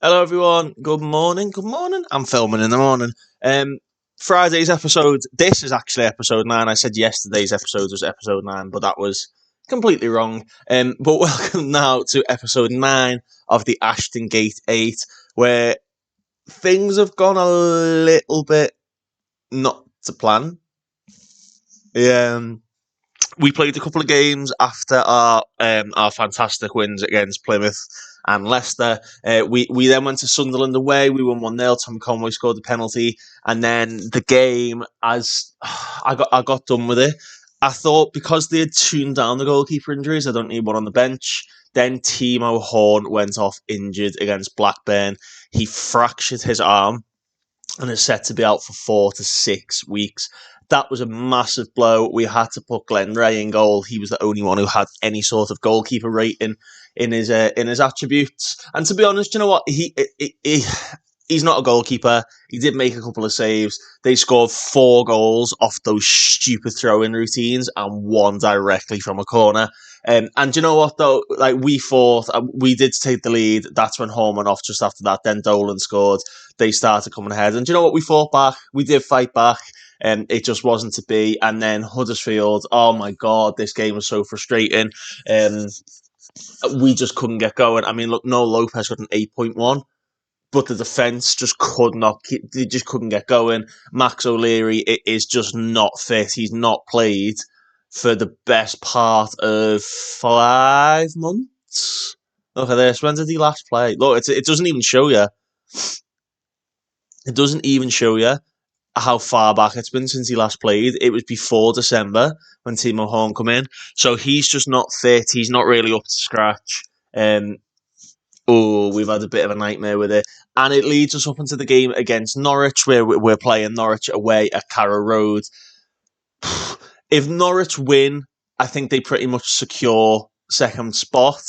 Hello, everyone. Good morning. Good morning. I'm filming in the morning. Friday's episode. This is actually episode 9. I said yesterday's episode was episode 9, but that was completely wrong. But welcome now to episode 9 of the Ashton Gate 8, where things have gone a little bit not to plan. We played a couple of games after our fantastic wins against Plymouth and Leicester. We then went to Sunderland away. We won 1-0. Tommy Conway scored the penalty, and then the game, as I got done with it. I thought because they had tuned down the goalkeeper injuries, I don't need one on the bench. Then Timo Horn went off injured against Blackburn. He fractured his arm and is set to be out for 4 to 6 weeks. That was a massive blow. We had to put Glenn Ray in goal. He was the only one who had any sort of goalkeeper rating in his attributes. And to be honest, you know what? He's not a goalkeeper. He did make a couple of saves. They scored 4 goals off those stupid throw-in routines and 1 directly from a corner. And you know what, though? Like, we fought. We did take the lead. That's when Horn went off just after that. Then Dolan scored. They started coming ahead. And you know what? We fought back. We did fight back. It just wasn't to be. And then Huddersfield, oh my God, this game was so frustrating. We just couldn't get going. I mean, look, Noel Lopez got an 8.1, but the defence just could not. They just couldn't get going. Max O'Leary is just not fit. He's not played for the best part of 5 months. Look at this. When did he last play? Look, it doesn't even show you. It doesn't even show you how far back it's been since he last played. It was before December when Timo Horn come in. So he's just not fit. He's not really up to scratch. We've had a bit of a nightmare with it. And it leads us up into the game against Norwich, where we're playing Norwich away at Carrow Road. If Norwich win, I think they pretty much secure second spot.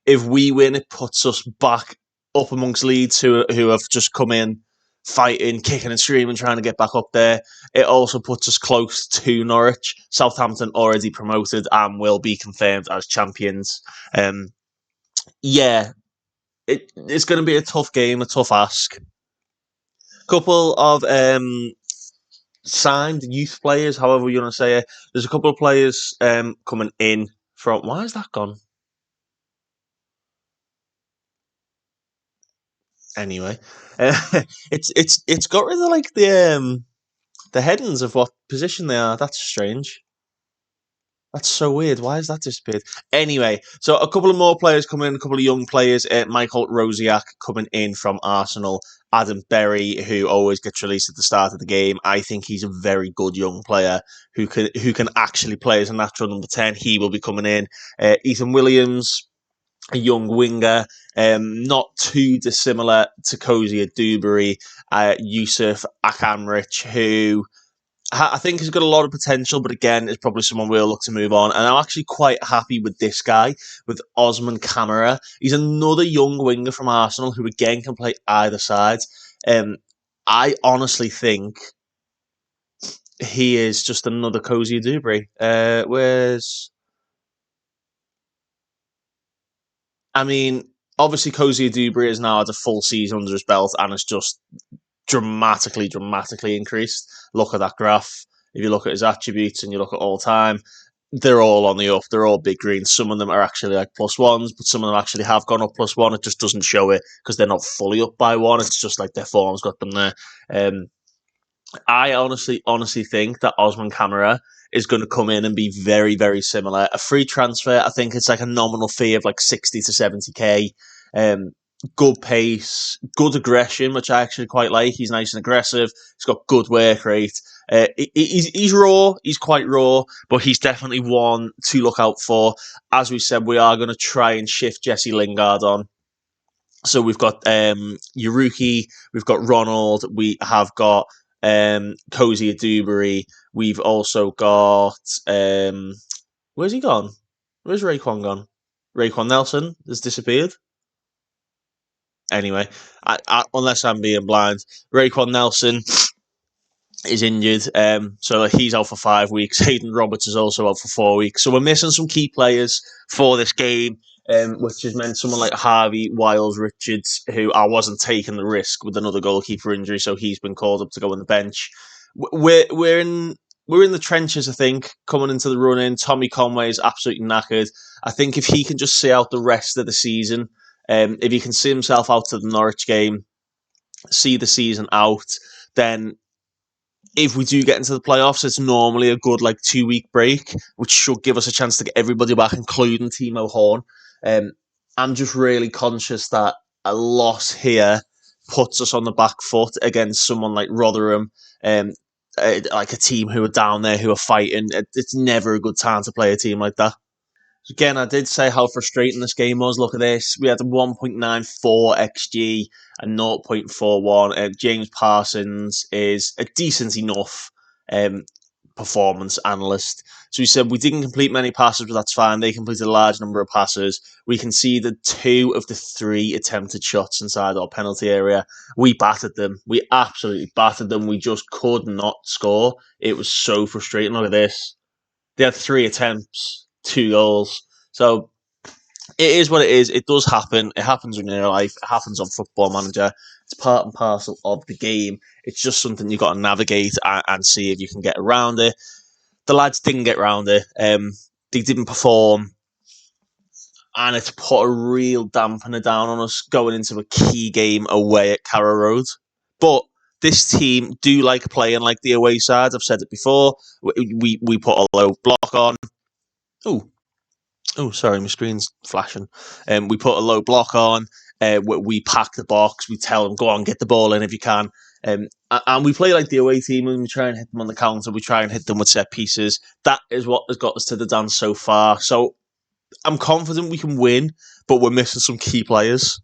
If we win, it puts us back up amongst Leeds, who have just come in fighting, kicking and screaming, trying to get back up there. It also puts us close to Norwich. Southampton already promoted and will be confirmed as champions. It's going to be a tough game, a tough ask. Couple of signed youth players, however you want to say it. There's a couple of players coming in from. Why is that gone? Anyway, it's got rid of like the headings of what position they are. That's strange. That's so weird. Why has that disappeared? Anyway, so a couple of more players coming in, a couple of young players. Michael Rosiak coming in from Arsenal. Adam Berry, who always gets released at the start of the game. I think he's a very good young player who can actually play as a natural number 10. He will be coming in. Ethan Williams, a young winger, not too dissimilar to Cozy Dewberry. Yusuf Akamrich, who I think has got a lot of potential, but again, is probably someone we'll look to move on. And I'm actually quite happy with this guy, with Osman Kamara. He's another young winger from Arsenal who, again, can play either side. I honestly think he is just another Cozy Dewberry. Obviously, Cozy Dewberry has now had a full season under his belt and has just dramatically increased. Look at that graph. If you look at his attributes and you look at all time, they're all on the up. They're all big green. Some of them are actually like +1s, but some of them actually have gone up +1. It just doesn't show it because they're not fully up by 1. It's just like their form's got them there. I honestly think that Osman Kamara is going to come in and be very, very similar. A free transfer, I think it's like a nominal fee of like 60 to 70k. Good pace, good aggression, which I actually quite like. He's nice and aggressive. He's got good work rate. He's raw. He's quite raw, but he's definitely one to look out for. As we said, we are going to try and shift Jesse Lingard on. So we've got Yuruki, we've got Ronald, we have got Cozy Dewberry. We've also got where's he gone? Where's Raekwon gone? Raekwon Nelson has disappeared. Anyway, unless I'm being blind, Raekwon Nelson is injured, so he's out for 5 weeks. Hayden Roberts is also out for 4 weeks. So we're missing some key players for this game. which has meant someone like Harvey Wiles Richards, who I wasn't taking the risk with another goalkeeper injury, so he's been called up to go on the bench. We're in the trenches, I think, coming into the run-in. Tommy Conway is absolutely knackered. I think if he can just see out the rest of the season, if he can see himself out to the Norwich game, see the season out, then if we do get into the playoffs, it's normally a good 2-week break, which should give us a chance to get everybody back, including Timo Horn. I'm just really conscious that a loss here puts us on the back foot against someone like Rotherham, like a team who are down there, who are fighting. It's never a good time to play a team like that. Again, I did say how frustrating this game was. Look at this. We had a 1.94 XG and 0.41. James Parsons is a decent enough performance analyst. So he said, we didn't complete many passes, but that's fine. They completed a large number of passes. We conceded 2 of the 3 attempted shots inside our penalty area. We battered them. We absolutely battered them. We just could not score. It was so frustrating. Look at this. They had 3 attempts, 2 goals. So it is what it is. It does happen. It happens in real life. It happens on Football Manager. It's part and parcel of the game. It's just something you've got to navigate and see if you can get around it. The lads didn't get around it. They didn't perform. And it's put a real dampener down on us going into a key game away at Carrow Road. But this team do like playing like the away side. I've said it before. We put a low block on. Oh, sorry, my screen's flashing. We put a low block on. We pack the box. We tell them, go on, get the ball in if you can. And we play like the away team, and we try and hit them on the counter. We try and hit them with set pieces. That is what has got us to the dance so far. So I'm confident we can win, but we're missing some key players.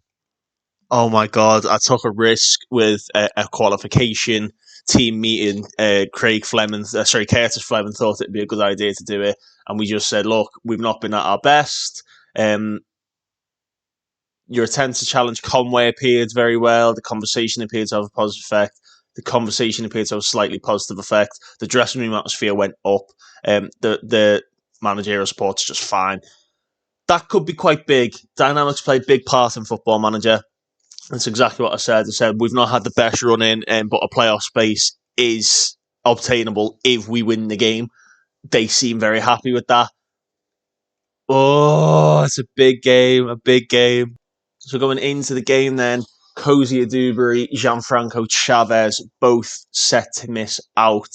Oh my God, I took a risk with a qualification team meeting. Curtis Fleming thought it'd be a good idea to do it. And we just said, look, we've not been at our best. Your attempt to challenge Conway appeared very well. The conversation appeared to have a positive effect. The conversation appeared to have a slightly positive effect. The dressing room atmosphere went up. The managerial support's just fine. That could be quite big. Dynamics play a big part in Football Manager. That's exactly what I said. I said we've not had the best run in, but a playoff space is obtainable if we win the game. They seem very happy with that. Oh, it's a big game. So going into the game then, Cozy Adubury, Gianfranco Chavez, both set to miss out.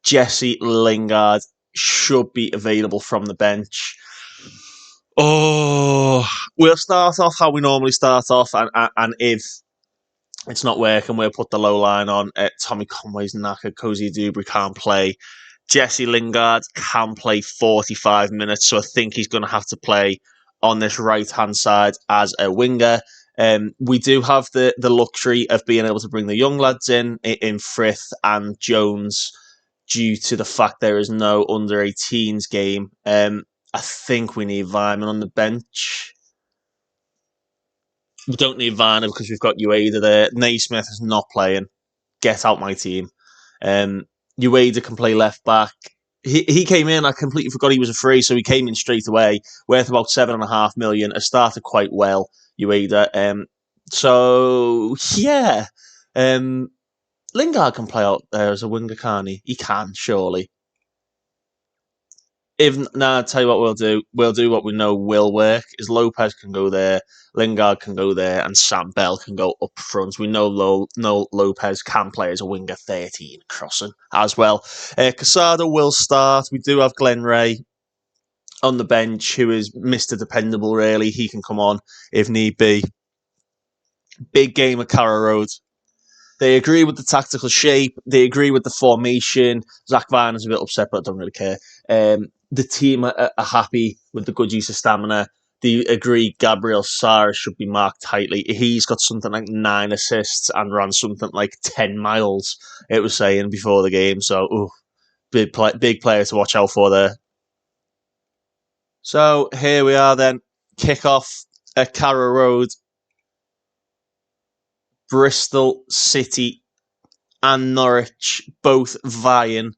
Jesse Lingard should be available from the bench. Oh, we'll start off how we normally start off, and if it's not working, we'll put the low line on. Tommy Conway's knackered, Cozy Adubury can't play. Jesse Lingard can play 45 minutes, so I think he's going to have to play on this right-hand side as a winger. We do have the luxury of being able to bring the young lads in Frith and Jones, due to the fact there is no under-18s game. I think we need Vyman on the bench. We don't need Varner because we've got Ueda there. Naismith is not playing. Get out my team. Ueda can play left back. He came in, I completely forgot he was a free, so he came in straight away, worth about 7.5 million. It started quite well, Ueda. So, yeah. Lingard can play out there as a winger, can't he? He can, surely. I'll tell you what we'll do. We'll do what we know will work. Is Lopez can go there, Lingard can go there, and Sam Bell can go up front. We know Lopez can play as a winger 13 crossing as well. Casado will start. We do have Glenn Ray on the bench, who is Mr. Dependable, really. He can come on if need be. Big game at Carrow Road. They agree with the tactical shape. They agree with the formation. Zach Vine is a bit upset, but I don't really care. The team are happy with the good use of stamina. They agree Gabriel Sara should be marked tightly. He's got something like 9 assists and ran something like 10 miles, it was saying before the game. So, big player to watch out for there. So, here we are then. Kick-off at Carrow Road. Bristol City and Norwich both vying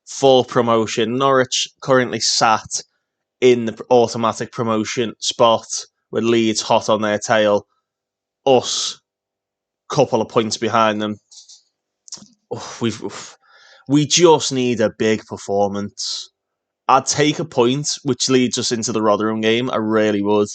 for promotion. Norwich currently sat in the automatic promotion spot with Leeds hot on their tail. Us, couple of points behind them. We just need a big performance. I'd take a point, which leads us into the Rotherham game. I really would.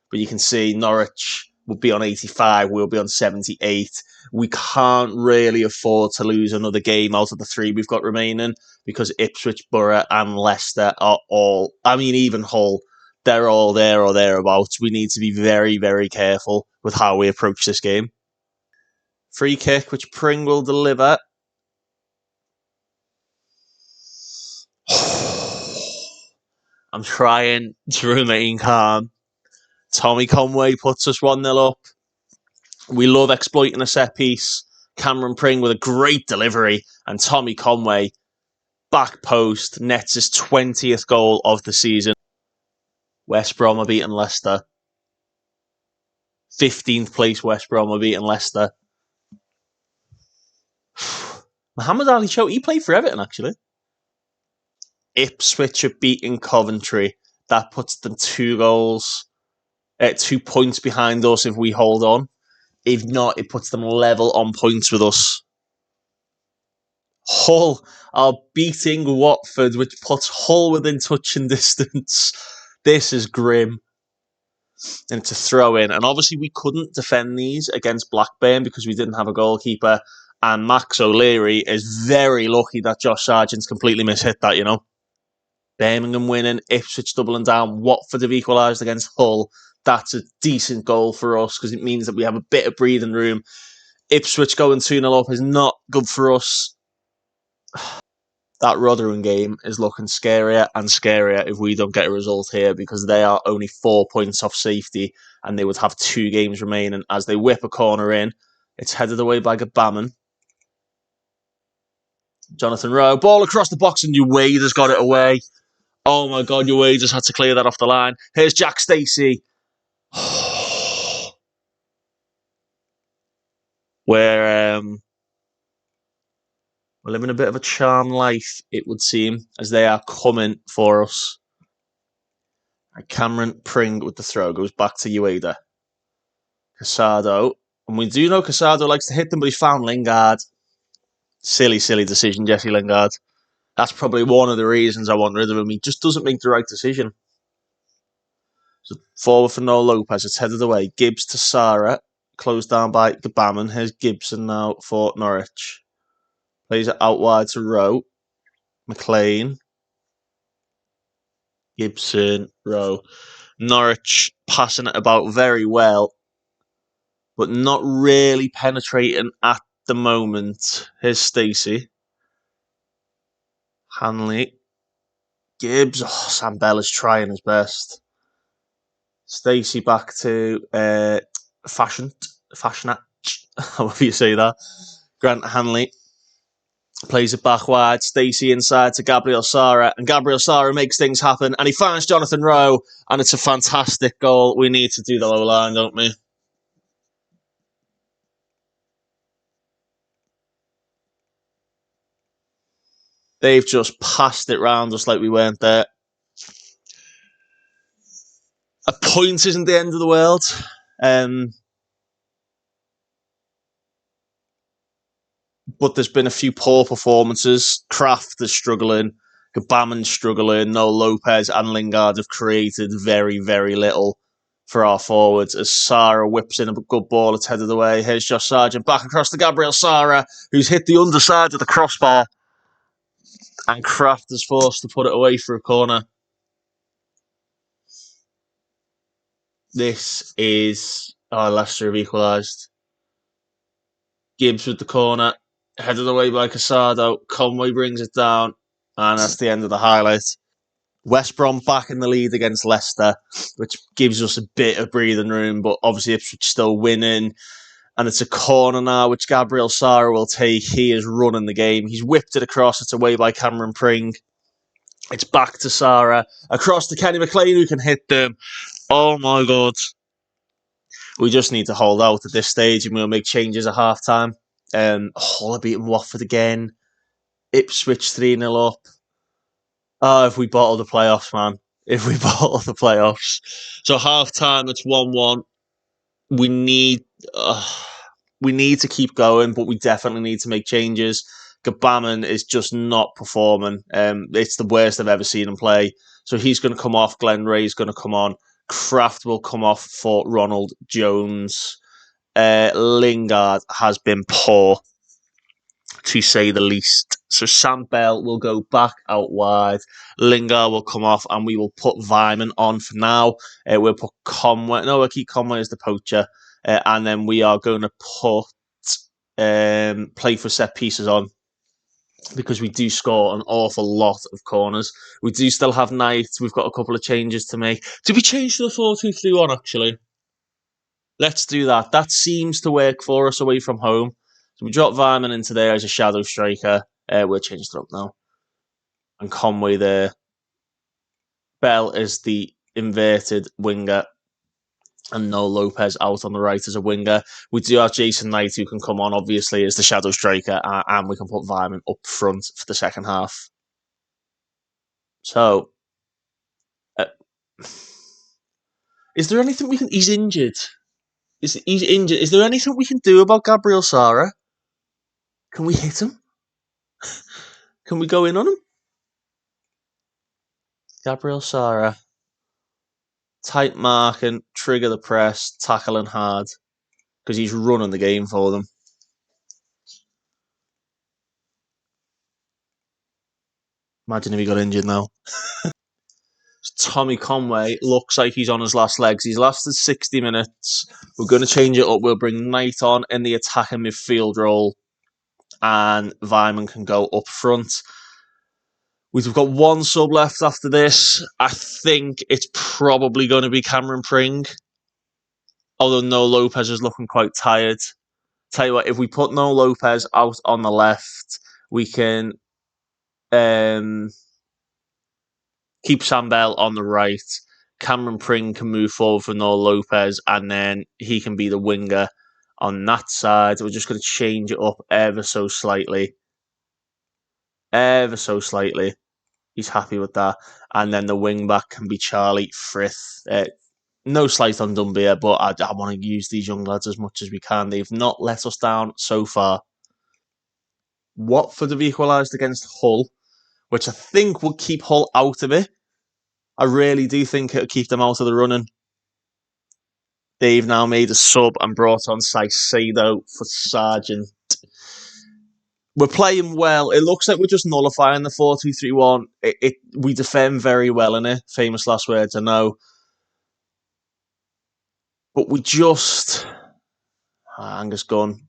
But you can see Norwich will be on 85. We'll be on 78. We can't really afford to lose another game out of the 3 we've got remaining because Ipswich, Borough and Leicester are all... I mean, even Hull, they're all there or thereabouts. We need to be very, very careful with how we approach this game. Free kick, which Pring will deliver. I'm trying to remain calm. Tommy Conway puts us 1-0 up. We love exploiting a set piece. Cameron Pring with a great delivery. And Tommy Conway, back post, nets his 20th goal of the season. West Brom are beating Leicester. 15th place West Brom are beating Leicester. Mohamed Ali Cho, he played for Everton, actually. Ipswich are beating Coventry. That puts them 2 goals, 2 points behind us if we hold on. If not, it puts them level on points with us. Hull are beating Watford, which puts Hull within touching distance. This is grim. And it's a throw-in. And obviously we couldn't defend these against Blackburn because we didn't have a goalkeeper. And Max O'Leary is very lucky that Josh Sargent's completely mishit that, you know. Birmingham winning, Ipswich doubling down, Watford have equalised against Hull. That's a decent goal for us because it means that we have a bit of breathing room. Ipswich going 2-0 up is not good for us. That Rotherham game is looking scarier and scarier if we don't get a result here because they are only 4 points off safety and they would have 2 games remaining. As they whip a corner in, it's headed away by Gabaman. Jonathan Rowe, ball across the box and Uwade has got it away. Oh my God, Uwade just had to clear that off the line. Here's Jack Stacey. We're living a bit of a charmed life, it would seem, as they are coming for us. And Cameron Pring with the throw goes back to Ueda. Casado. And we do know Casado likes to hit them, but he found Lingard. Silly, silly decision, Jesse Lingard. That's probably one of the reasons I want rid of him. He just doesn't make the right decision. So forward for Noel Lopez. It's headed away. Gibbs to Sarah. Closed down by Gabaman. Here's Gibson now for Norwich. Plays it out wide to Rowe. McLean. Gibson. Rowe. Norwich passing it about very well, but not really penetrating at the moment. Here's Stacey. Hanley. Gibbs. Oh, Sam Bella's trying his best. Stacey back to Fashionat, however you say that. Grant Hanley plays it back wide. Stacey inside to Gabriel Sara, and Gabriel Sara makes things happen, and he finds Jonathan Rowe, and it's a fantastic goal. We need to do the low line, don't we? They've just passed it round us like we weren't there. A point isn't the end of the world. But there's been a few poor performances. Kraft is struggling. Gabaman's struggling. Noel Lopez and Lingard have created very, very little for our forwards. As Sarah whips in a good ball, it's headed away. Here's Josh Sargent back across to Gabriel Sara, who's hit the underside of the crossbar. And Kraft is forced to put it away for a corner. This is... Oh, Leicester have equalised. Gibbs with the corner. Headed away by Casado. Conway brings it down. And that's the end of the highlight. West Brom back in the lead against Leicester, which gives us a bit of breathing room. But obviously Ipswich still winning. And it's a corner now, which Gabriel Sara will take. He is running the game. He's whipped it across. It's away by Cameron Pring. It's back to Sara. Across to Kenny McLean, who can hit them. Oh my God. We just need to hold out at this stage and we'll make changes at half-time. Hull are beating Watford again. Ipswich 3-0 up. Oh, if we bottle the playoffs, man. if we bottle the playoffs. So half time, it's 1-1. We need to keep going, but we definitely need to make changes. Gabaman is just not performing. It's the worst I've ever seen him play. So he's going to come off. Glenn Ray's going to come on. Kraft will come off for Ronald Jones. Lingard has been poor, to say the least. So Sam Bell will go back out wide. Lingard will come off, and we will put Vyman on for now. We'll put Conway. No, we'll keep Conway as the poacher. And then we are going to put play for set pieces on, because we do score an awful lot of corners. We do still have Knight. We've got a couple of changes to make. Did we change to the 4-2-3-1, actually? Let's do that. That seems to work for us away from home. So we drop Vyman into there as a shadow striker. We'll change it up now. And Conway there. Bell is the inverted winger. And no Lopez out on the right as a winger. We do have Jason Knight, who can come on, obviously, as the shadow striker. And we can put Vyman up front for the second half. So, is there anything we can... He's injured. He's injured. Is there anything we can do about Gabriel Sara? Can we hit him? Can we go in on him? Gabriel Sara. Tight marking, trigger the press, tackling hard. Because he's running the game for them. Imagine if he got injured now. Tommy Conway looks like he's on his last legs. He's lasted 60 minutes. We're going to change it up. We'll bring Knight on in the attacking midfield role. And Vyman can go up front. We've got one sub left after this. I think it's probably going to be Cameron Pring. Although No Lopez is looking quite tired. Tell you what, if we put No Lopez out on the left, we can keep Sam Bell on the right. Cameron Pring can move forward for No Lopez, and then he can be the winger on that side. We're just going to change it up ever so slightly. Ever so slightly. He's happy with that. And then the wing back can be Charlie Frith. No slight on Dumbia, but I want to use these young lads as much as we can. They've not let us down so far. Watford have equalised against Hull, which I think would keep Hull out of it. I really do think it'll keep them out of the running. They've now made a sub and brought on Saicedo for Sargent. We're playing well. It looks like we're just nullifying the 4-2-3-1. We defend very well in it. Famous last words, I know. But we just... Angus Gunn.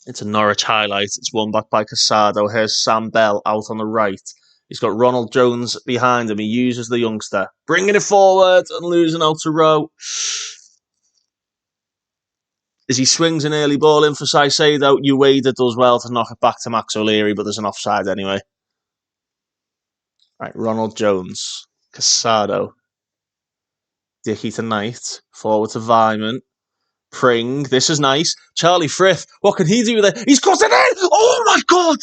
It's a Norwich highlight. It's won back by Casado. Here's Sam Bell out on the right. He's got Ronald Jones behind him. He uses the youngster. Bringing it forward and losing out to Rowe. As he swings an early ball in for Saicedo, Ueda does well to knock it back to Max O'Leary, but there's an offside anyway. Right, Ronald Jones. Casado. Dickey to Knight. Forward to Vyman. Pring. This is nice. Charlie Frith. What can he do with it? He's got it in! Oh my God!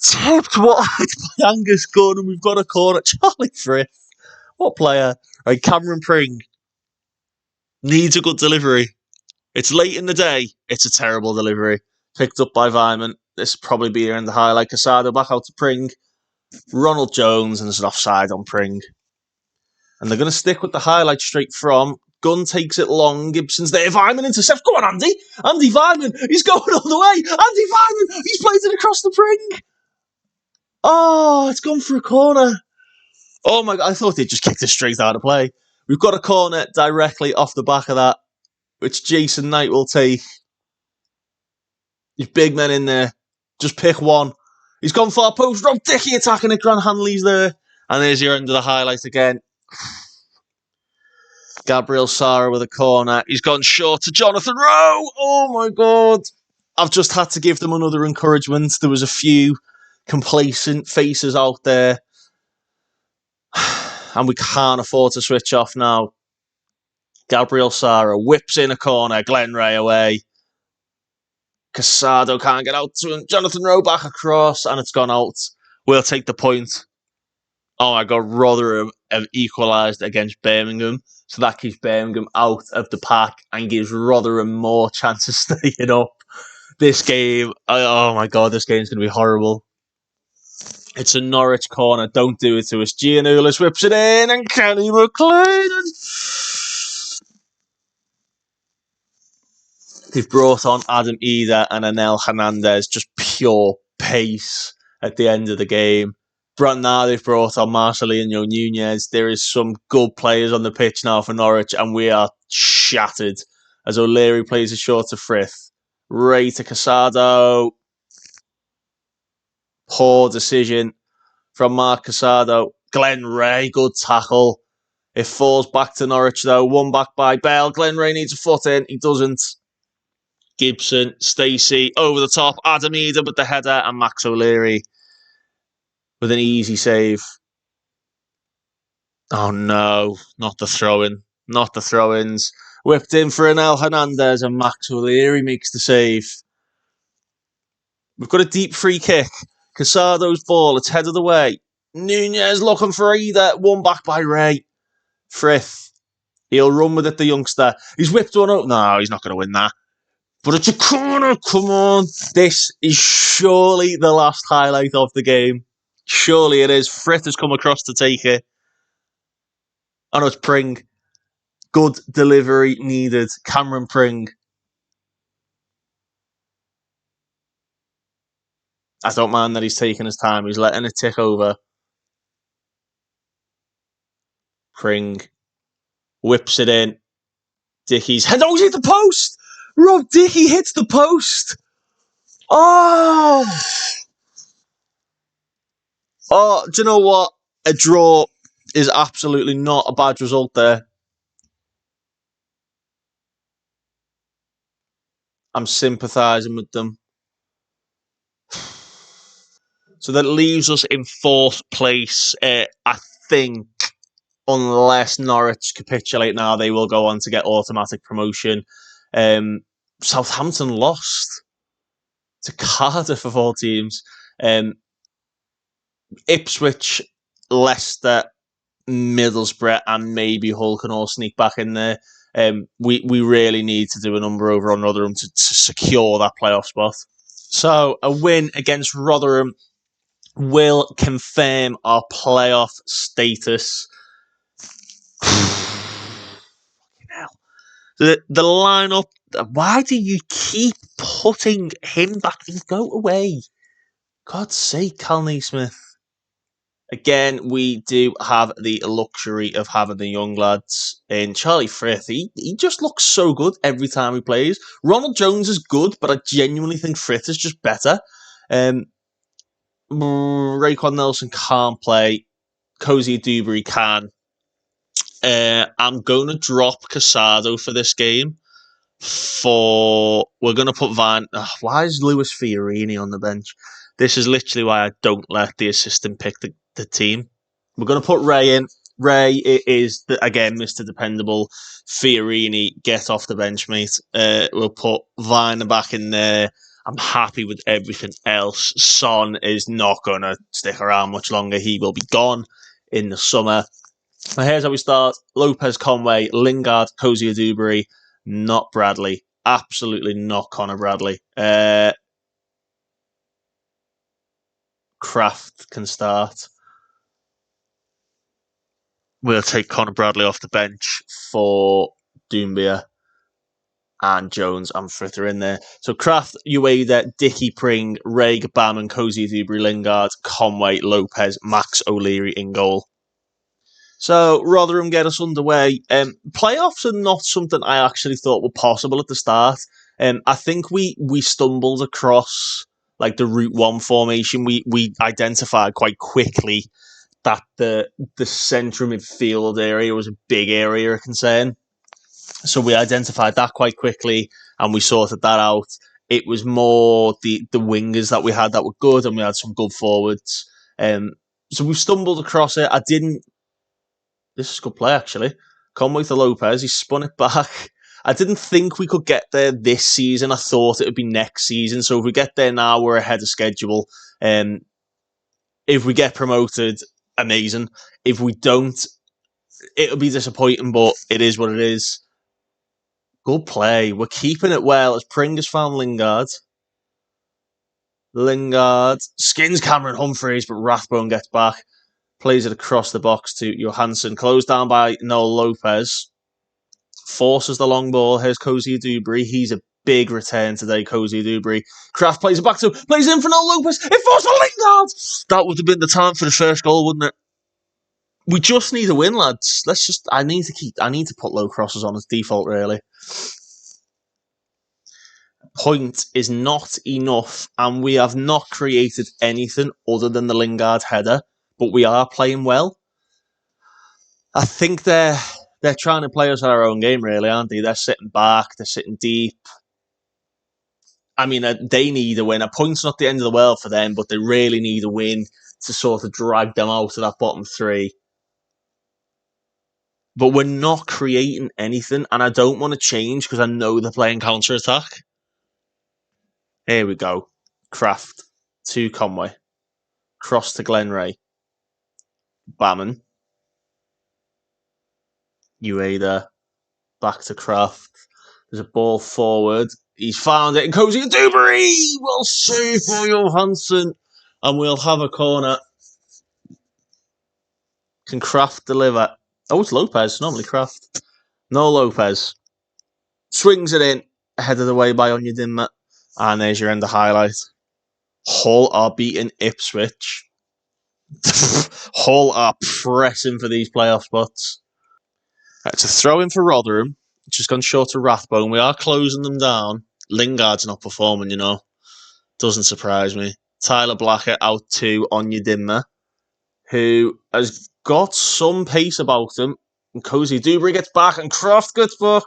Tipped wide by Angus Gunn, and we've got a corner. Charlie Frith. What player? Right, Cameron Pring. Needs a good delivery. It's late in the day. It's a terrible delivery. Picked up by Vyman. This will probably be in the highlight. Casado back out to Pring. Ronald Jones, and there's an offside on Pring. And they're going to stick with the highlight straight from. Gunn takes it long. Gibson's there. Vyman intercepts. Go on, Andy. Andy Vyman. He's going all the way. Andy Vyman. He's played it across the Pring. Oh, it's gone for a corner. Oh my God. I thought they'd just kicked it straight out of play. We've got a corner directly off the back of that, which Jason Knight will take. There's big men in there. Just pick one. He's gone far post. Rob Dickey attacking it. Grant Hanley's there. And there's your end of the highlight again. Gabriel Sara with a corner. He's gone short to Jonathan Rowe. Oh my God. I've just had to give them another encouragement. There was a few complacent faces out there. And we can't afford to switch off now. Gabriel Sara whips in a corner. Glenn Ray away. Casado can't get out to him. Jonathan Rowe back across, and it's gone out. We'll take the point. Oh my God, Rotherham have equalised against Birmingham. So that keeps Birmingham out of the pack and gives Rotherham more chance of staying up. This game, oh my God, this game's going to be horrible. It's a Norwich corner. Don't do it to us. Giannoulis whips it in and Kenny McLean. They've brought on Adam Eder and Anel Hernandez. Just pure pace at the end of the game. Right now, they've brought on Marcelino Nunez. There is some good players on the pitch now for Norwich, and we are shattered as O'Leary plays it short to Frith. Ray to Casado. Poor decision from Mark Casado. Glenn Ray, good tackle. It falls back to Norwich, though. One back by Bell. Glenn Ray needs a foot in. He doesn't. Gibson, Stacey, over the top. Adam Eder with the header, and Max O'Leary with an easy save. Oh no, not the throw-in. Not the throw-ins. Whipped in for Anel Hernandez, and Max O'Leary makes the save. We've got a deep free kick. Casado's ball, it's headed away. Nunez looking for Eder. One back by Ray. Frith. He'll run with it, the youngster. He's whipped one up. No, he's not going to win that. But it's a corner. Come on. This is surely the last highlight of the game. Surely it is. Frith has come across to take it. Oh no, it's Pring. Good delivery needed. Cameron Pring. I don't mind that he's taking his time. He's letting it tick over. Pring. Whips it in. Dickey's head. Oh, he's hit the post! Rob Dickey hits the post! Oh! Oh, do you know what? A draw is absolutely not a bad result there. I'm sympathising with them. So that leaves us in fourth place. I think, unless Norwich capitulate now, they will go on to get automatic promotion. Southampton lost to Cardiff of all teams. Ipswich, Leicester, Middlesbrough, and maybe Hull can all sneak back in there. We really need to do a number over on Rotherham to secure that playoff spot. So a win against Rotherham will confirm our playoff status. The lineup. Why do you keep putting him back? Go away. God's sake, Cal Naismith. Again, we do have the luxury of having the young lads in. Charlie Frith, he just looks so good every time he plays. Ronald Jones is good, but I genuinely think Frith is just better. Raekwon Nelson can't play. Cozy Dewberry can. I'm going to drop Casado for this game. We're going to put why is Lewis Fiorini on the bench? This is literally why I don't let the assistant pick the team. We're going to put Ray in. Ray is, again, Mr. Dependable. Fiorini, get off the bench, mate. We'll put Viner back in there. I'm happy with everything else. Son is not going to stick around much longer. He will be gone in the summer. Now here's how we start. Lopez, Conway, Lingard, Cozy Dewberry, not Bradley. Absolutely not Connor Bradley. Kraft can start. We'll take Connor Bradley off the bench for Doumbia and Jones and Frith are in there. So Kraft, Ueda, Dickey, Pring, Ray, Bam and Cozy Dewberry, Lingard, Conway, Lopez, Max O'Leary in goal. So Rotherham get us underway. Playoffs are not something I actually thought were possible at the start. I think we stumbled across like the Route 1 formation. We identified quite quickly that the central midfield area was a big area of concern. So we identified that quite quickly and we sorted that out. It was more the wingers that we had that were good, and we had some good forwards. So we stumbled across it. This is a good play, actually. Conway to Lopez. He spun it back. I didn't think we could get there this season. I thought it would be next season. So if we get there now, we're ahead of schedule. If we get promoted, amazing. If we don't, it'll be disappointing, but it is what it is. Good play. We're keeping it well as Pringus found Lingard. Lingard skins Cameron Humphreys, but Rathbone gets back. Plays it across the box to Johansson. Closed down by Noel Lopez. Forces the long ball. Here's Cozy Dubry. He's a big return today, Cozy Dubry. Kraft plays it back to, plays in for Noel Lopez. It falls for Lingard. That would have been the time for the first goal, wouldn't it? We just need a win, lads. I need to put low crosses on as default, really. Point is not enough, and we have not created anything other than the Lingard header, but we are playing well. I think they're trying to play us at our own game, really, aren't they? They're sitting back, they're sitting deep. I mean, they need a win. A point's not the end of the world for them, but they really need a win to sort of drag them out of that bottom three. But we're not creating anything, and I don't want to change because I know they're playing counter-attack. Here we go. Kraft to Conway. Cross to Glenray. Baman. Ueda. Back to Kraft. There's a ball forward. He's found it. And Cozy Dubry will save for Johansson. And we'll have a corner. Can Kraft deliver? Oh, it's Lopez. Normally Kraft. No Lopez. Swings it in. Headed away by Onyedinma. And there's your end of highlight. Hull are beating Ipswich. Hull are pressing for these playoff spots. It's a throw in for Rotherham. Just gone short of Rathbone. We are closing them down. Lingard's not performing, you know. Doesn't surprise me. Tyler Blackett out to Onyedinma, who has got some pace about him. And Cozy Dubry gets back and Croft gets back.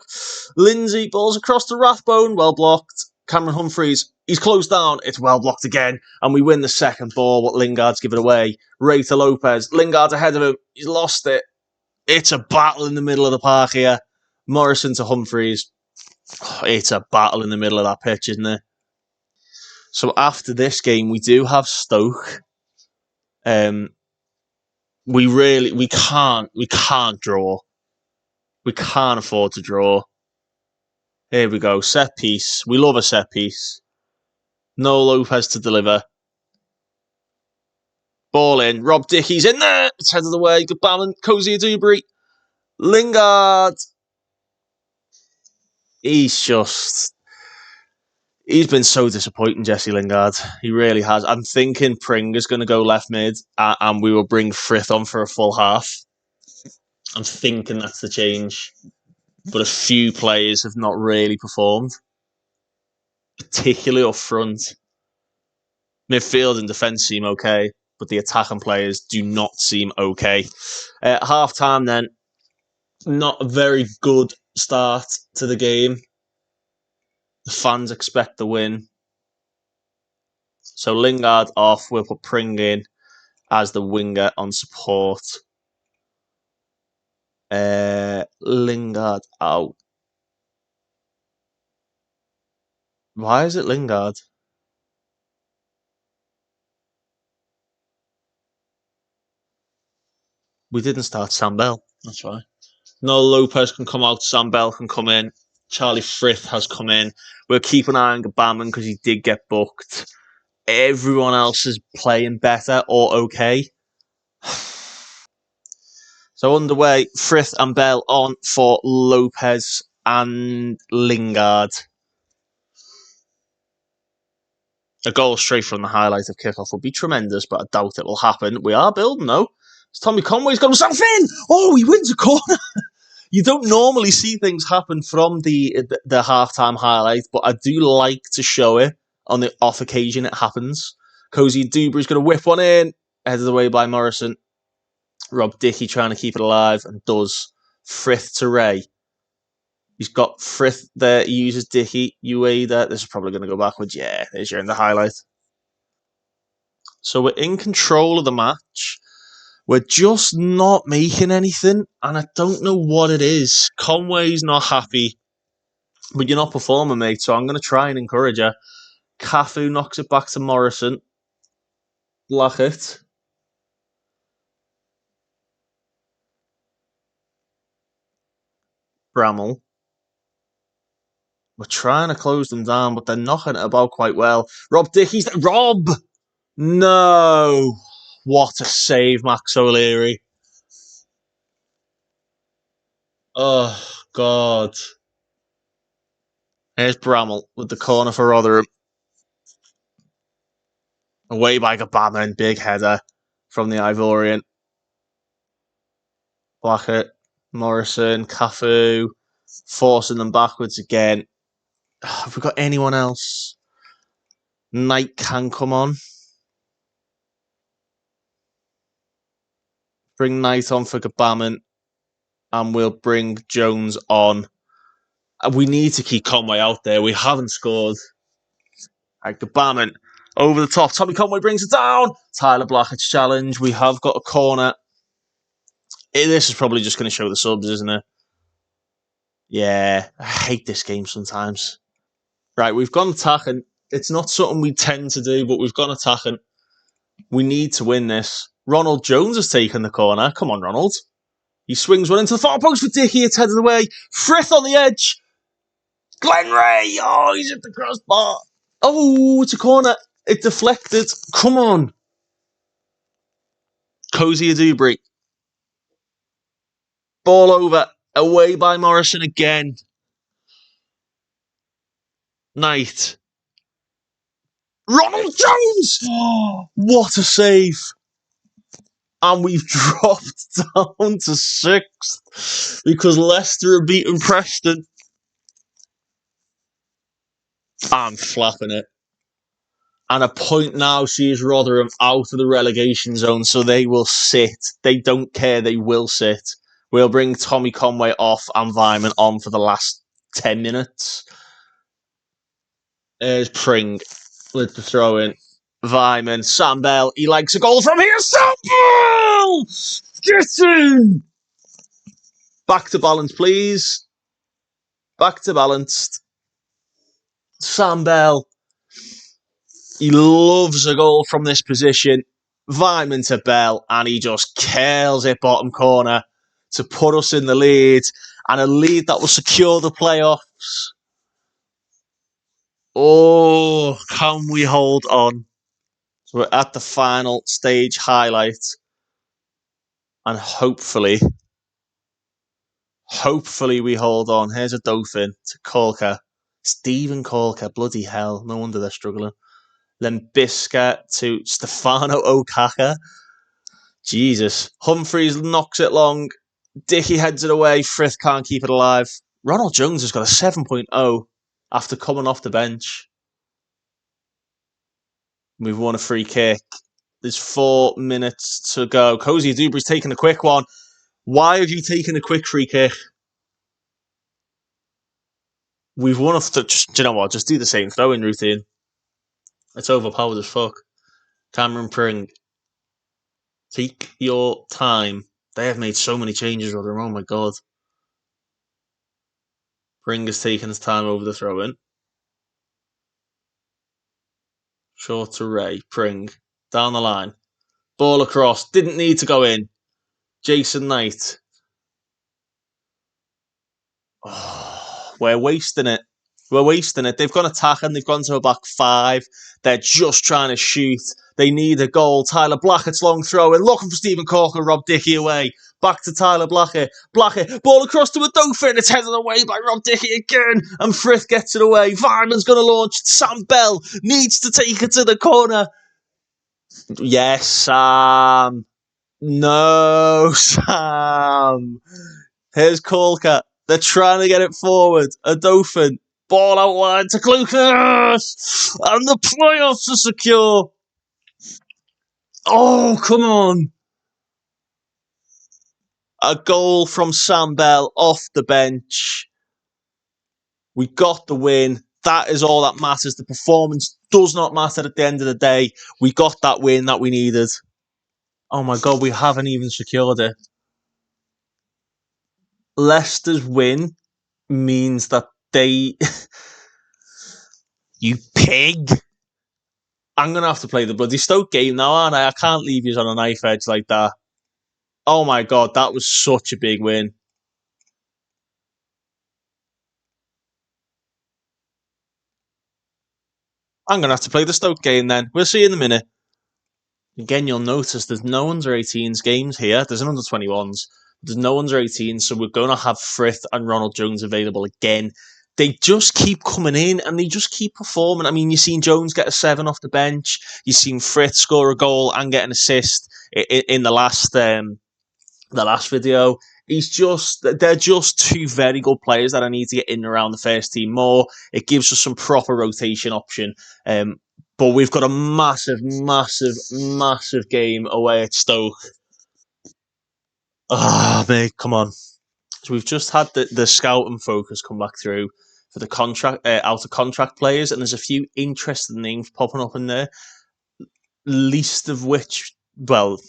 Lindsay balls across to Rathbone. Well blocked. Cameron Humphreys, he's closed down. It's well blocked again. And we win the second ball. What Lingard's given away. Ray to Lopez. Lingard's ahead of him. He's lost it. It's a battle in the middle of the park here. Morrison to Humphreys. It's a battle in the middle of that pitch, isn't it? So after this game, we do have Stoke. We can't draw. We can't afford to draw. Here we go. Set piece. We love a set piece. No Lopez to deliver. Ball in. Rob Dickey's in there. It's headed away. Good balance. Cozy Dubry. Lingard. He's been so disappointing, Jesse Lingard. He really has. I'm thinking Pringer's going to go left mid and we will bring Frith on for a full half. I'm thinking that's the change. But a few players have not really performed, particularly up front. Midfield and defence seem okay, but the attacking players do not seem okay. At half-time then, not a very good start to the game. The fans expect the win. So Lingard off, we'll put Pring in as the winger on support. Lingard out. Why is it Lingard? We didn't start Sam Bell. That's why. No Lopez can come out. Sam Bell can come in. Charlie Frith has come in. We'll keep an eye on Gabamon because he did get booked. Everyone else is playing better or okay. So underway, Frith and Bell on for Lopez and Lingard. A goal straight from the highlight of kickoff would be tremendous, but I doubt it will happen. We are building though. Tommy Conway's got himself in. Oh, he wins a corner. You don't normally see things happen from the halftime highlight, but I do like to show it on the off occasion it happens. Cozy Dubry's going to whip one in, headed away by Morrison. Rob Dickey trying to keep it alive and does. Frith to Ray. He's got Frith there. He uses Dickey. Ueda. This is probably going to go backwards. Yeah, there's your in the highlight. So we're in control of the match. We're just not making anything, and I don't know what it is. Conway's not happy, but you're not performing, mate, so I'm going to try and encourage her. Cafu knocks it back to Morrison. Blackett. Bramall. We're trying to close them down, but they're knocking it about quite well. Rob Dickey's... Rob! No! What a save, Max O'Leary. Oh, God. Here's Bramall with the corner for Rotherham. Away by Gabama, big header from the Ivorian. Blackett, Morrison, Cafu, forcing them backwards again. Have we got anyone else? Knight can come on. Bring Knight on for Gabama, and we'll bring Jones on. We need to keep Conway out there. We haven't scored. Right, Gabama over the top. Tommy Conway brings it down. Tyler Blackett's challenge. We have got a corner. This is probably just going to show the subs, isn't it? Yeah, I hate this game sometimes. Right, we've gone attacking. It's not something we tend to do, but we've gone attacking. We need to win this. Ronald Jones has taken the corner. Come on, Ronald. He swings one into the far post for Dickey. It's headed away. Frith on the edge. Glenn Ray. Oh, he's at the crossbar. Oh, it's a corner. It deflected. Come on. Cozy Adubri. Ball over. Away by Morrison again. Knight. Ronald Jones! Oh, what a save. And we've dropped down to 6th because Leicester have beaten Preston. I'm flapping it. And a point now sees Rotherham out of the relegation zone, so they will sit. They don't care, they will sit. We'll bring Tommy Conway off and Vyman on for the last 10 minutes. There's Pring with the throw in. Vyman, Sam Bell, he likes a goal from here. Sam Bell! Get in! Back to balance, please. Back to balanced. Sam Bell. He loves a goal from this position. Vyman to Bell, and he just curls it bottom corner to put us in the lead, and a lead that will secure the playoffs. Oh, can we hold on? So we're at the final stage highlight, and hopefully we hold on. Here's a Dauphin to Corker. Stephen Corker, bloody hell. No wonder they're struggling. Lembisca to Stefano Okaka. Jesus. Humphreys knocks it long. Dickey heads it away. Frith can't keep it alive. Ronald Jones has got a 7.0 after coming off the bench. We've won a free kick. There's 4 minutes to go. Cozy Adubri's taking a quick one. Why have you taken a quick free kick? We've won a... Do you know what? Just do the same throwing routine. It's overpowered as fuck. Cameron Pring. Take your time. They have made so many changes, Rotherham. Oh my god. Pring has taken his time over the throw-in. Short to Ray. Pring. Down the line. Ball across. Didn't need to go in. Jason Knight. Oh, we're wasting it. We're wasting it. They've gone attacking. They've gone to a back 5. They're just trying to shoot. They need a goal. Tyler Blackett's long throw in. Looking for Stephen Corker. Rob Dickey away. Back to Tyler Blackett. Blackett. Ball across to a Dauphin. It's headed away by Rob Dickey again. And Frith gets it away. Vyman's going to launch. Sam Bell needs to take it to the corner. Yes, Sam. No, Sam. Here's Corker. They're trying to get it forward. A Dauphin. Ball out wide to Lucas. And the playoffs are secure. Oh, come on. A goal from Sam Bell off the bench. We got the win. That is all that matters. The performance does not matter at the end of the day. We got that win that we needed. Oh my God, we haven't even secured it. Leicester's win means that they... You pig! I'm going to have to play the bloody Stoke game now, aren't I? I can't leave you on a knife edge like that. Oh my God, that was such a big win. I'm going to have to play the Stoke game then. We'll see you in a minute. Again, you'll notice there's no under 18s games here. There's an under 21s. There's no under 18s, so we're going to have Frith and Ronald Jones available again. They just keep coming in and they just keep performing. I mean, you've seen Jones get a 7 off the bench. You've seen Frith score a goal and get an assist in the last video. They're just two very good players that I need to get in and around the first team more. It gives us some proper rotation option. But we've got a massive game away at Stoke. Mate, come on. So we've just had the scout and focus come back through for the contract out of contract players, and there's a few interesting names popping up in there. Least of which, well,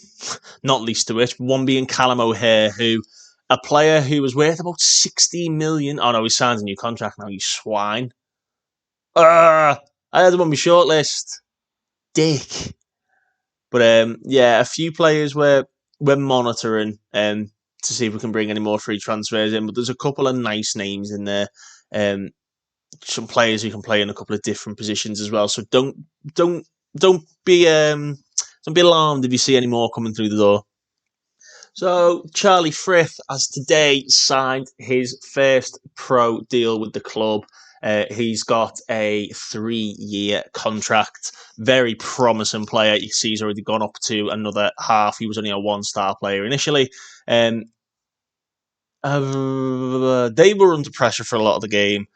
not least of which, one being Callum O'Hare, a player who was worth about 16 million. Oh no, he signed a new contract now, you swine. I had him on my shortlist. Dick. But a few players we're monitoring to see if we can bring any more free transfers in. But there's a couple of nice names in there. Some players who can play in a couple of different positions as well. So don't be alarmed if you see any more coming through the door. So Charlie Frith has today signed his first pro deal with the club. He's got a 3-year contract. Very promising player. You see he's already gone up to another half. He was only a 1-star player initially. They were under pressure for a lot of the game.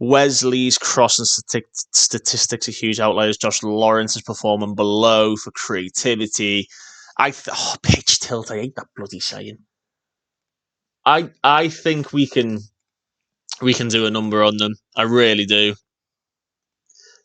Wesley's crossing statistics are huge outliers. Josh Lawrence is performing below for creativity. Pitch tilt. I hate that bloody saying. I think we can do a number on them. I really do.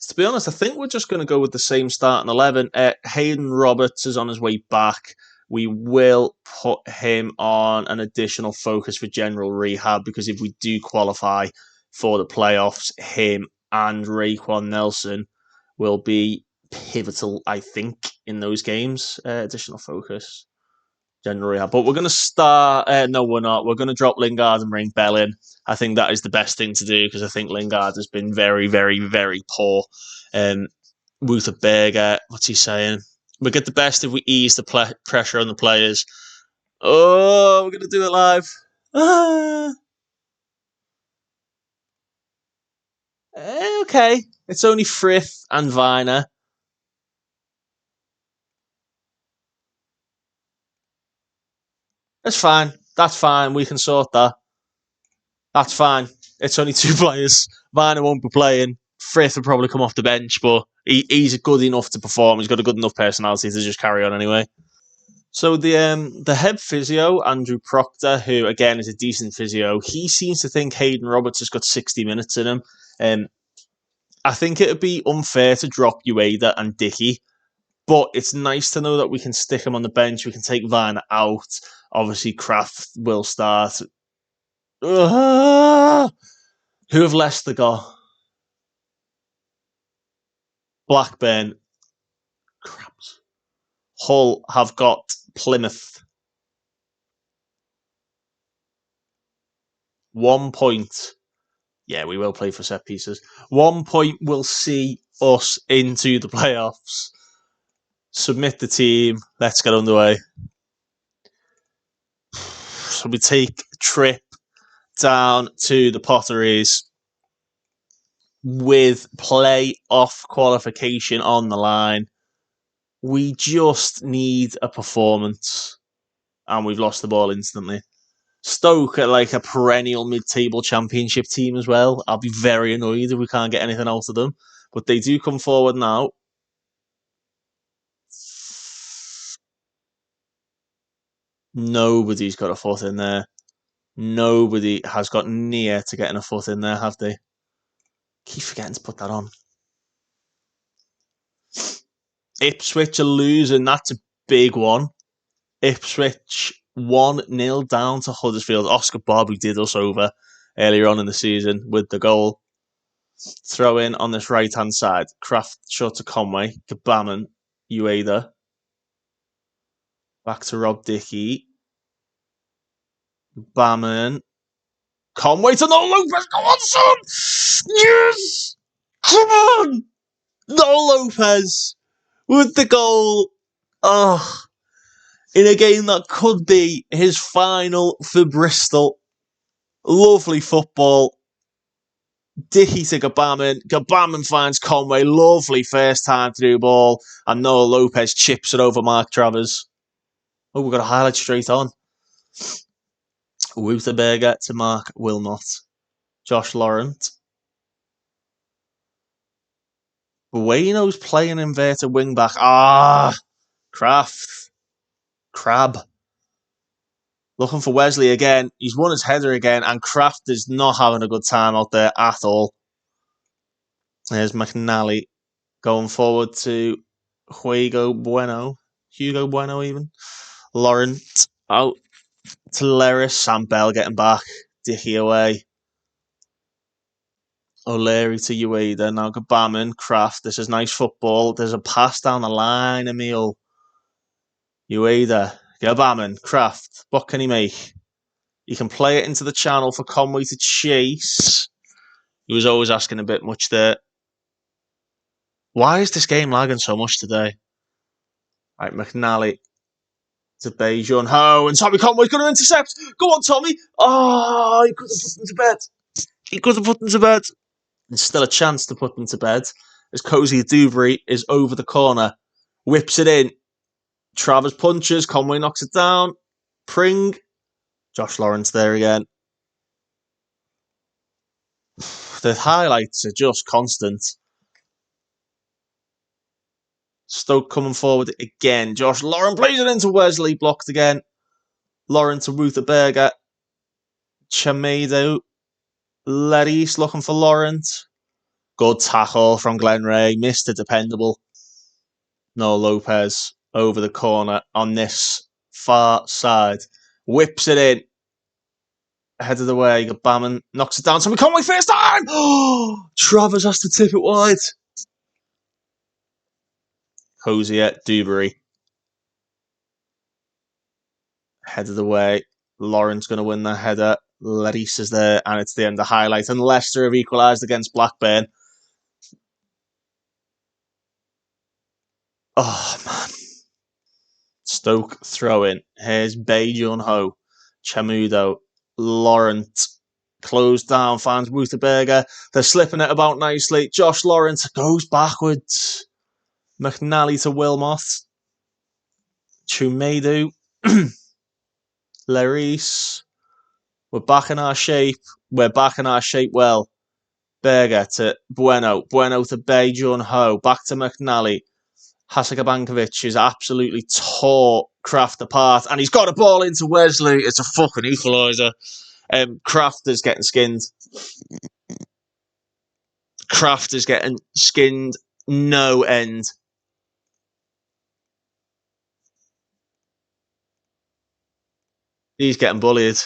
To be honest, I think we're just going to go with the same starting 11. Hayden Roberts is on his way back. We will put him on an additional focus for general rehab because if we do qualify for the playoffs, him and Raekwon Nelson will be pivotal, I think, in those games. Additional focus, general rehab. But we're going to start... no, we're not. We're going to drop Lingard and bring Bell in. I think that is the best thing to do because I think Lingard has been very, very, very poor. Wouter Berger, what's he saying? We get the best if we ease the pressure on the players. Oh, we're going to do it live. Okay. It's only Frith and Viner. That's fine. That's fine. We can sort that. That's fine. It's only 2 players. Viner won't be playing. Frith will probably come off the bench, but he's good enough to perform. He's got a good enough personality to just carry on anyway. So the head physio, Andrew Proctor, who again is a decent physio, he seems to think Hayden Roberts has got 60 minutes in him. I think it would be unfair to drop Ueda and Dickey, but it's nice to know that we can stick him on the bench. We can take Viner out. Obviously, Kraft will start. Who have Leicester got? Blackburn. Craps. Hull have got Plymouth. 1 point. Yeah, we will play for set pieces. 1 point will see us into the playoffs. Submit the team. Let's get underway. So we take a trip down to the Potteries with playoff qualification on the line. We just need a performance. And we've lost the ball instantly. Stoke are like a perennial mid-table championship team as well. I'll be very annoyed if we can't get anything out of them. But they do come forward now. Nobody's got a foot in there. Nobody has got near to getting a foot in there, have they? Keep forgetting to put that on. Ipswich are losing. That's a big one. Ipswich 1-0 down to Huddersfield. Oscar Bobby did us over earlier on in the season with the goal. Throw in on this right-hand side. Kraft short to Conway. Kabaman. Ueda. Back to Rob Dickey. Baman. Conway to no Lopez. Go on, son! Yes! Come on! No Lopez with the goal. Oh, in a game that could be his final for Bristol. Lovely football. Dickey to Gabaman. Gabaman finds Conway. Lovely first time through ball. And Noah Lopez chips it over Mark Travers. Oh, we've got a highlight straight on. Wouterberger to Mark Wilmot. Josh Laurent. Bueno's playing inverted wing back. Kraft. Crab. Looking for Wesley again. He's won his header again, and Kraft is not having a good time out there at all. There's McNally going forward to Hugo Bueno even. Laurent out to Leris. Sam Bell getting back. Dickey away. O'Leary to Ueda. Now Gabaman. Kraft. This is nice football. There's a pass down the line, Emil. Ueda. Gabaman. Kraft. What can he make? You can play it into the channel for Conway to chase. He was always asking a bit much there. Why is this game lagging so much today? Right, McNally to Beijun Ho, and Tommy Conway's going to intercept. Go on, Tommy. Oh, he could have put them to bed. He could have put them to bed. There's still a chance to put them to bed as Cozy Dubry is over the corner. Whips it in. Travers punches. Conway knocks it down. Pring. Josh Lawrence there again. The highlights are just constant. Stoke coming forward again. Josh Lauren plays it into Wesley. Blocked again. Lauren to Rutherberger. Chamedo. Leris looking for Lawrence. Good tackle from Glenn Ray. Mr. Dependable. No Lopez over the corner on this far side. Whips it in. Head of the way. Gabaman knocks it down. Tommy Conway first time. Oh, Travers has to tip it wide. Hosier, Dewberry. Head of the way. Lauren's going to win the header. Leris is there, and it's the end of the highlight. And Leicester have equalised against Blackburn. Oh, man. Stoke throw in. Here's Beijun Ho. Chamudo. Laurent. Closed down. Finds Wouterberger. They're slipping it about nicely. Josh Lawrence goes backwards. McNally to Wilmot. Chumedu. Leris. We're back in our shape. We're back in our shape well. Berger to Bueno. Bueno to Beijun Ho. Back to McNally. Hasagabankovic is absolutely tore Kraft apart. And he's got a ball into Wesley. It's a fucking equaliser. Kraft is getting skinned. Kraft is getting skinned no end. He's getting bullied.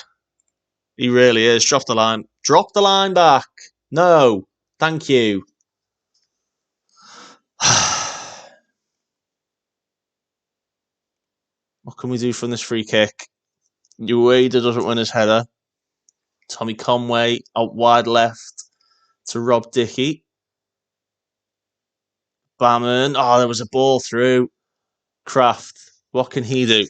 He really is. Drop the line. Drop the line back. No. Thank you. What can we do from this free kick? Ueda doesn't win his header. Tommy Conway out wide left to Rob Dickey. Baman. Oh, there was a ball through. Kraft. What can he do?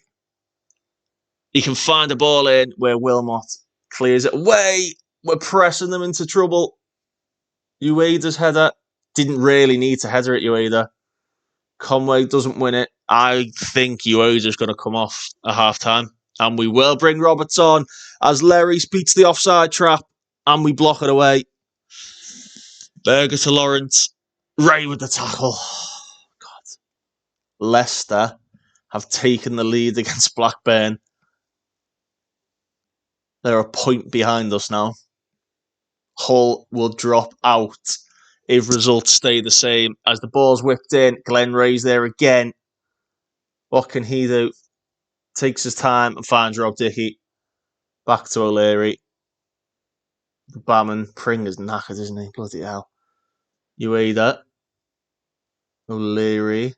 He can find a ball in where Wilmot clears it away. We're pressing them into trouble. Ueda's header. Didn't really need to header it, Ueda. Conway doesn't win it. I think Ueda's going to come off at half-time. And we will bring Roberts on as Larry beats the offside trap. And we block it away. Berger to Lawrence. Ray with the tackle. God. Leicester have taken the lead against Blackburn. They're a point behind us now. Hull will drop out if results stay the same. As the ball's whipped in, Glenn Ray's there again. What can he do? Takes his time and finds Rob Dickey. Back to O'Leary. Baman. Pring is knackered, isn't he? Bloody hell. Ueda. O'Leary.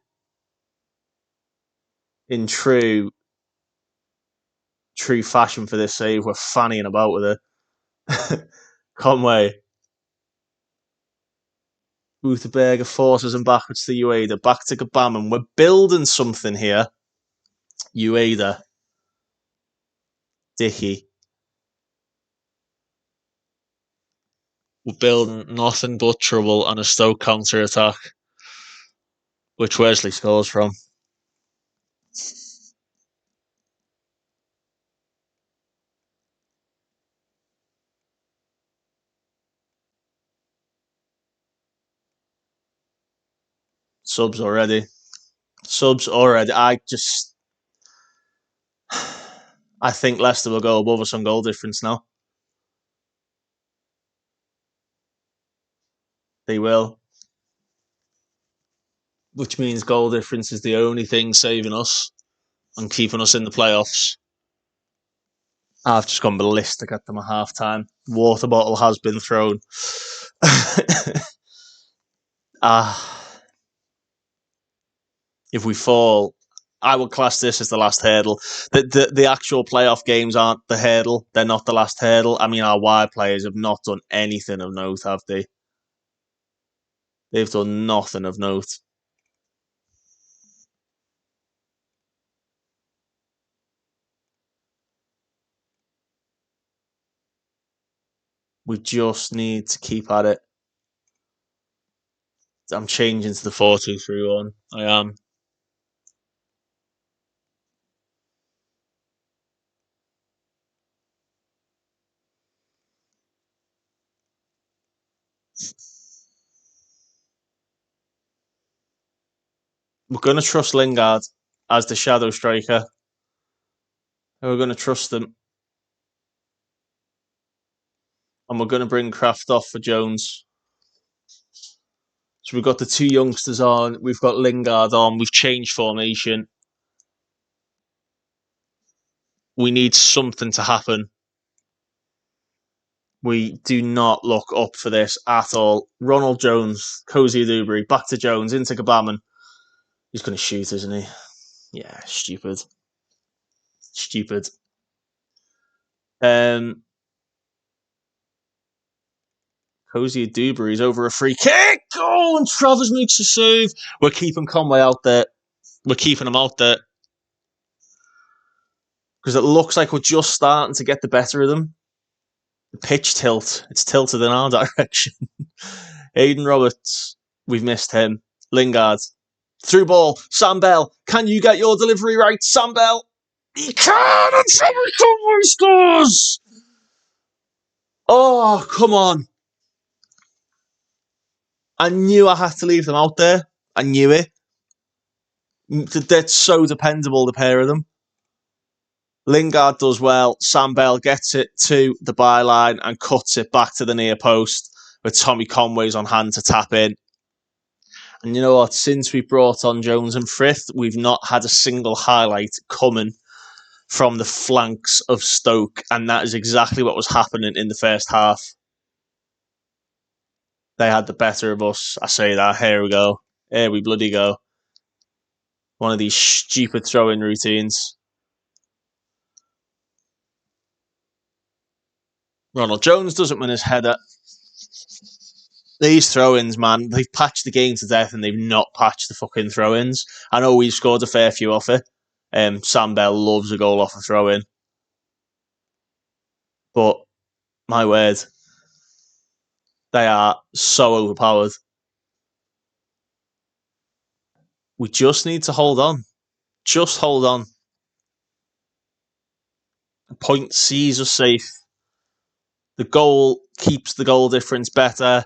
In true fashion for this save, we're fannying about with it. Conway. Rutherberger forces him backwards to Ueda. Back to Gbamin. We're building something here. Ueda. Dickey. We're building nothing but trouble on a Stoke counter-attack, which Wesley scores from. Subs already. I think Leicester will go above us on goal difference now. They will. Which means goal difference is the only thing saving us and keeping us in the playoffs. I've just gone ballistic at them at half time. Water bottle has been thrown. If we fall, I would class this as the last hurdle. The actual playoff games aren't the hurdle. They're not the last hurdle. I mean, our wide players have not done anything of note, have they? They've done nothing of note. We just need to keep at it. I'm changing to the 4-2-3-1. I am. We're going to trust Lingard as the shadow striker. We're going to trust him. And we're going to bring Kraft off for Jones. So we've got the two youngsters on. We've got Lingard on. We've changed formation. We need something to happen. We do not look up for this at all. Ronald Jones, Cozy Dewberry, back to Jones, into Gbamin. He's going to shoot, isn't he? Yeah, stupid. Stupid. Cozy Dewberry's over a free kick. Oh, and Travers makes a save. We're keeping Conway out there. We're keeping him out there. Because it looks like we're just starting to get the better of them. The pitch tilt. It's tilted in our direction. Aidan Roberts. We've missed him. Lingard. Through ball. Sam Bell. Can you get your delivery right, Sam Bell? He can! And Sammy Conway scores! Oh, come on. I knew I had to leave them out there. I knew it. They're so dependable, the pair of them. Lingard does well. Sam Bell gets it to the byline and cuts it back to the near post with Tommy Conway's on hand to tap in. And you know what? Since we brought on Jones and Frith, we've not had a single highlight coming from the flanks of Stoke. And that is exactly what was happening in the first half. They had the better of us. I say that. Here we go. Here we bloody go. One of these stupid throw-in routines. Ronald Jones doesn't win his header. These throw-ins, man, they've patched the game to death and they've not patched the fucking throw-ins. I know we've scored a fair few off it. Sam Bell loves a goal off a throw-in. But, my word, they are so overpowered. We just need to hold on. Just hold on. The point sees us safe. The goal keeps the goal difference better.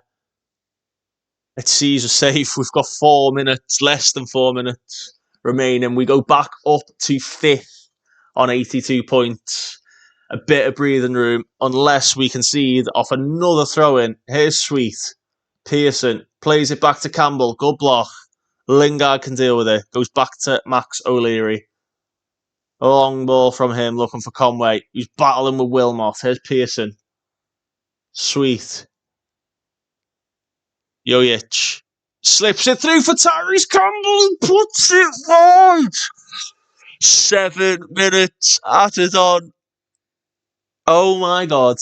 It sees us safe. We've got 4 minutes, less than 4 minutes remaining. We go back up to 5th on 82 points. A bit of breathing room, unless we concede off another throw-in. Here's Sweet. Pearson plays it back to Campbell. Good block. Lingard can deal with it. Goes back to Max O'Leary. A long ball from him, looking for Conway. He's battling with Wilmot. Here's Pearson. Sweet. Jojic slips it through for Tyrese Campbell and puts it wide. 7 minutes added on. Oh my God.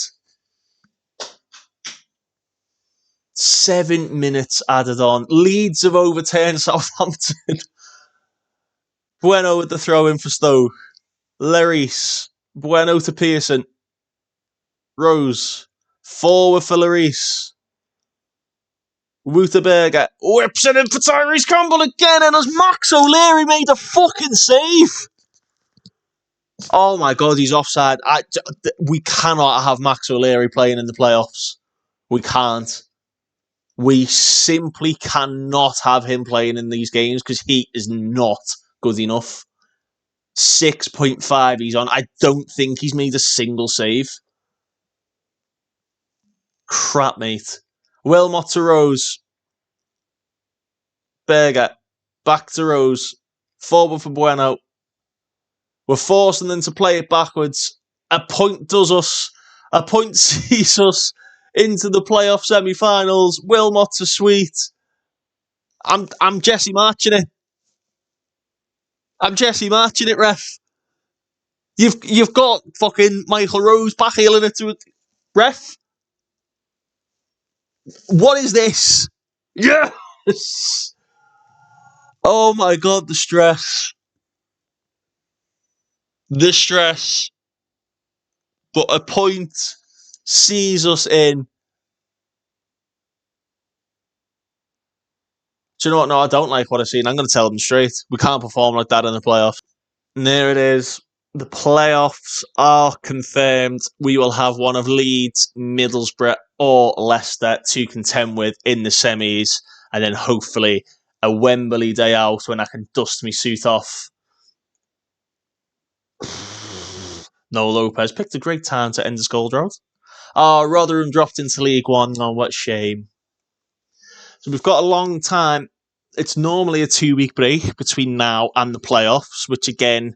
7 minutes added on. Leeds have overturned Southampton. Bueno with the throw in for Stoke. Lloris. Bueno to Pearson. Rose. Forward for Lloris. Wouterberger whips it in for Tyrese Campbell again, and as Max O'Leary made a fucking save. Oh my God, he's offside. We cannot have Max O'Leary playing in the playoffs. We can't. We simply cannot have him playing in these games because he is not good enough. 6.5 he's on. I don't think he's made a single save. Crap, mate. Wilmot to Rose. Berger. Back to Rose. Forward for Bueno. We're forcing them to play it backwards. A point does us. A point sees us into the playoff semi-finals. Wilmot to Sweet. I'm Jesse Marching it. I'm Jesse Marching it, ref. You've got fucking Michael Rose back healing it to it. Ref. What is this? Yes! Oh my God, the stress. The stress. But a point sees us in. Do you know what? No, I don't like what I've seen. I'm going to tell them straight. We can't perform like that in the playoffs. And there it is. The playoffs are confirmed. We will have one of Leeds, Middlesbrough, or Leicester to contend with in the semis. And then hopefully a Wembley day out when I can dust my suit off. No, Lopez picked a great time to end his goal drought. Rotherham dropped into League One. Oh, what a shame. So we've got a long time. It's normally a 2-week break between now and the playoffs, which again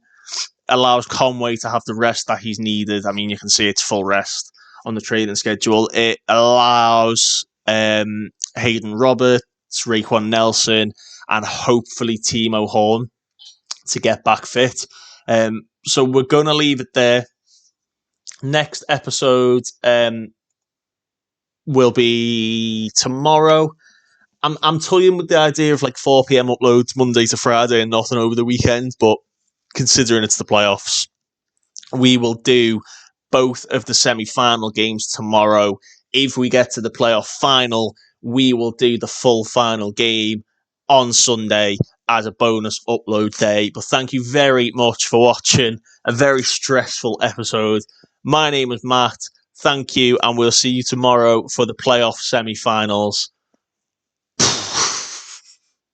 allows Conway to have the rest that he's needed. I mean, you can see it's full rest on the training schedule. It allows Hayden Roberts, Raekwon Nelson, and hopefully Timo Horn to get back fit. So we're going to leave it there. Next episode will be tomorrow. I'm toying with the idea of like 4 p.m. uploads Monday to Friday and nothing over the weekend, but considering it's the playoffs, we will do both of the semi-final games tomorrow. If we get to the playoff final, we will do the full final game on Sunday as a bonus upload day. But thank you very much for watching a very stressful episode. My name is Matt. Thank you, and we'll see you tomorrow for the playoff semi-finals.